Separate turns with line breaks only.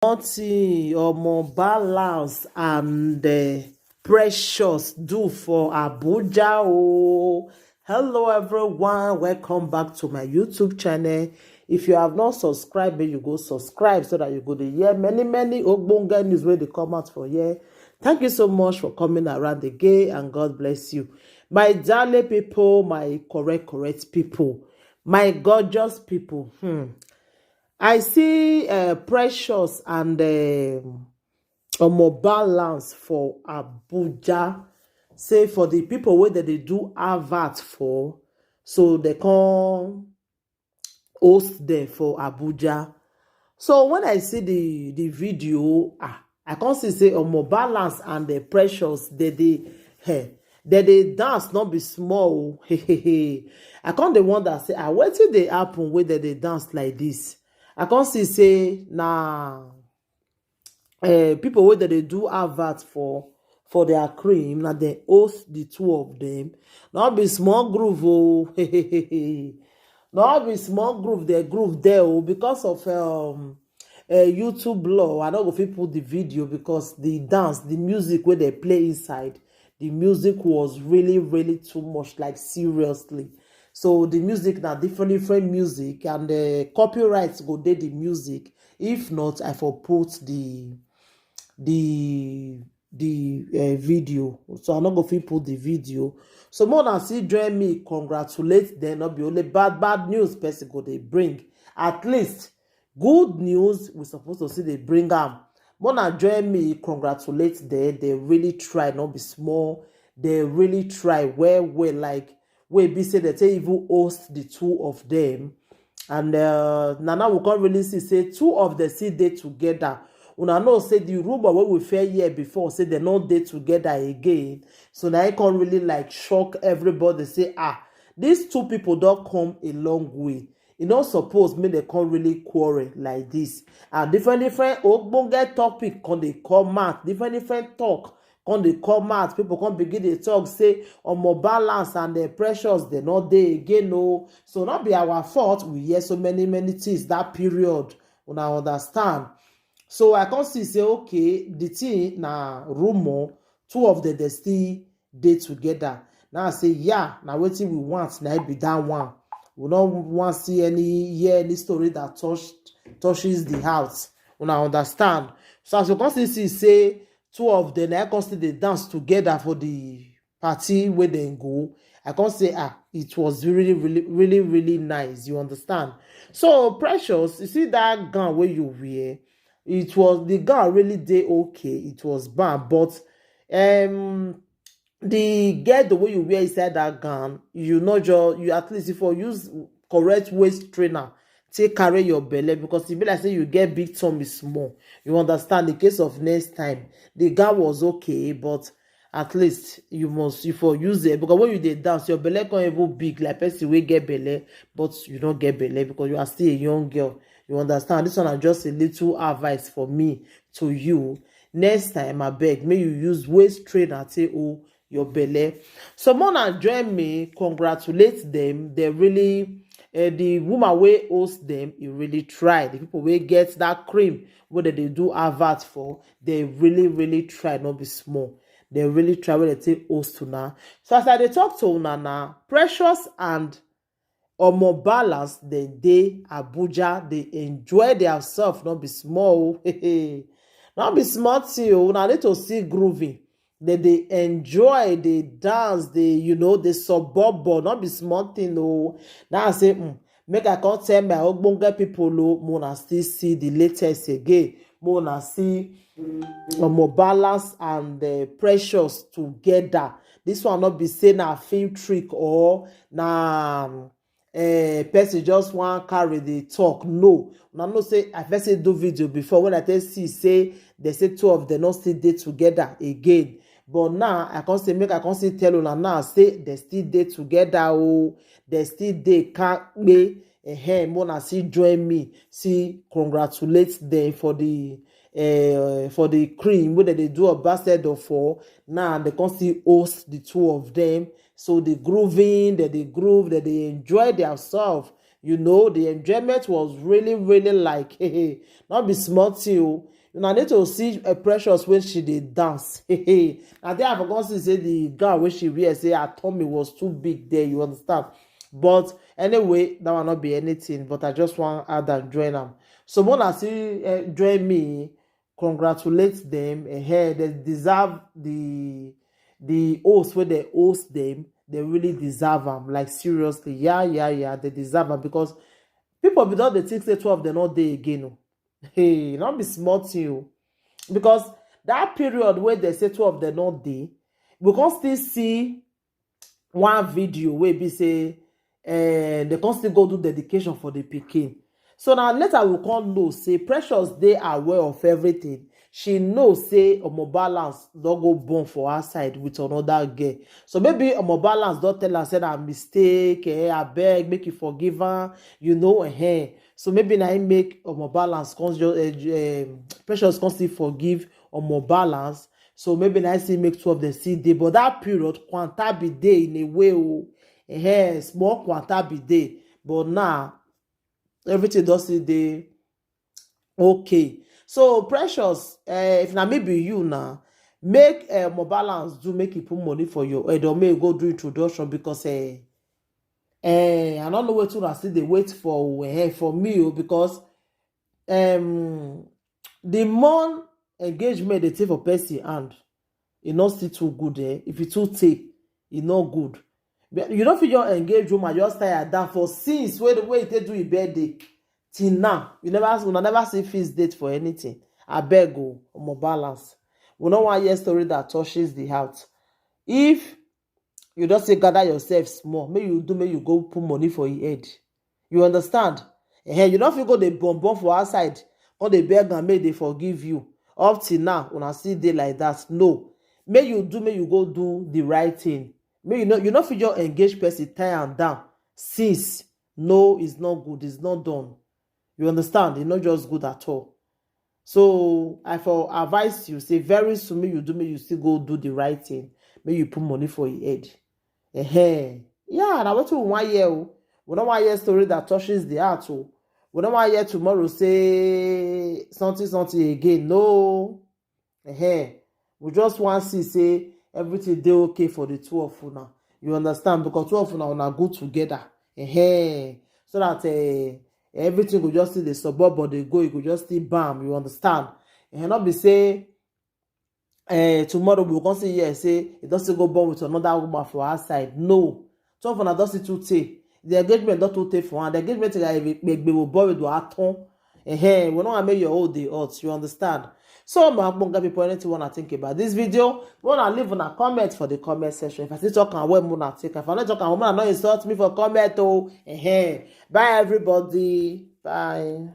Nothing or more balance and precious do for Abuja. Oh, hello everyone, welcome back to my YouTube channel. If you have not subscribed, you go subscribe so that you go to hear many ogbonge news where they come out for here. Thank you so much for coming around again, and God bless you, my darling people, my correct people, my gorgeous people. I see precious and more balance for Abuja. Say for the people where they do advert for, so they can host them for Abuja. So when I see the video, I can't see say more balance and the precious they dance not be small. I can't the one that say wait till they happen where they dance like this. I can't see say people where they do advert for their cream, now they host the two of them. Not be small groove, oh. Not be small groove, they groove there, oh, because of YouTube law. I don't go fit put the video because the dance, the music where they play inside, the music was really too much, like seriously. So the music now different music, and the copyrights go dey the music. If not, I for put the video. So I'm not going to put the video. So more than see join me, congratulate them. Not be only bad news person go they bring. At least good news we supposed to see they bring them. More than join me, congratulate them. They really try, not be small. They really try well, like we be say that they even host the two of them. And now we can't really say two of the see they together. Una know say the rumor wey we fair year before say they no dey together again. So now I can't really like shock everybody, say these two people don't come a long way. You know, suppose me they can't really quarrel like this. And different ogbonge topic can they come out, different talk can they come out. People can begin to talk, say more balance and the pressures they not there again. No, so not be our fault. We hear so many things that period. Una understand. So I can see say okay, the thing na rumor, two of them they still dey together. Now I say now wetin we want na be that one. We don't want see any story that touches the house. Una understand? So as you can see say two of them I can see they dance together for the party where they go. I can say it was really nice. You understand? So precious, you see that gown where you wear. It was the gown really did okay. It was bad, but the get the way you wear inside that gown, you know, you at least if you use correct waist trainer, take carry your belly, because if like say you get big tummy small, you understand. In case of next time, the gown was okay, but at least you for use it, because when you did dance, your belly can't even big like person we get belly, but you don't get belly because you are still a young girl. You understand? This one is just a little advice for me to you. Next time, I beg, may you use waist trainer to your belly. So more than join me, congratulate them. They really, the woman way host them, you really try. The people will get that cream, whether they do advert for, they really try, not be small. They really try when they take host to now. So as I talk to una now, precious and more balance, they Abuja, they enjoy themselves, not be small. Not be small too. Now need to see grooving. They enjoy, they dance, they they suburb, not be small thing. No, now I say, make I can't tell my ogbonge people no, mona still see the latest again. Mona see more balance and precious together. This one not be saying a film trick or person just want carry the talk. No, no say I first say do video before when I tell see say they say two of them not still dey together again. But now I can't say make I can't say tell you now say they still dey together. Oh, they still dey can't be. Mona see join me, see congratulate them for the cream whether they do a ambassador for. Now they can still host the two of them. So the grooving, that they groove, that they enjoy themselves. The enjoyment was really like, not be small too. Una need to see Precious when she dey dance. Na there I forgot to say the gown wey she wear say her tummy was too big there, you understand. But anyway, that will not be anything, but I just want add and join them. So when I see join me, congratulate them. They deserve the host where they host them. They really deserve them. Like seriously, yeah, they deserve them because people without the think say 12 they not there again. Oh. Hey, not be smart you because that period where they say 12 they not there, we can still see one video where be say they can still go do dedication for the pikin. So now later we can't know say Precious they are aware of everything. She knows say Omo Balance don't go born for her side with another girl. So maybe Omo Balance don't tell her say that mistake, I beg, make you forgive her, you know, So maybe now make Omo Balance Precious can still forgive Omo Balance. So maybe now see make 2 of them see day, but that period quanta be day in a way, small quanta be day. But now everything does see day okay. So Precious, if na maybe you now make more balance do make you put money for your head or may go do introduction because I don't know where to still they wait for me because the more engagement they take for person and it not still too good if it too take it not good. You don't feel your engaged woman just tired down for since where the way they do your birthday till now you never see fixed date for anything. I beg go more balance. We don't want your story that touches the heart. If you just say gather yourself small, may you go put money for your head. You understand? You don't feel go the bomb for outside on the beg and may they forgive you. Up till now, when I see day like that, no. May you go do the right thing. May you not feel your engaged person tie and down. Since no, it's not good, it's not done. You understand? It's not just good at all. So I for advise you, say very soon may you still go do the right thing. May you put money for your head. Yeah, now what we want here. We don't want hear story that touches the heart. We don't want hear tomorrow say something again. No. We just want to see say everything dey okay for the 2 of you now. You understand? Because 2 of you now are good together. So that everything will just see the suburb or they go, you could just see bam. You understand? And not be say tomorrow we can see here say it doesn't go born with another woman for our side. No. 2 of you now doesn't too take. The engagement don't too take for her. The engagement like make will born with our tongue. We don't make your whole day out. You understand? So my people, anything wanna think about this video, wanna leave on a comment for the comment section. If I still talk and when wanna take, if I not talk and woman not insult me for comment. Bye everybody. Bye.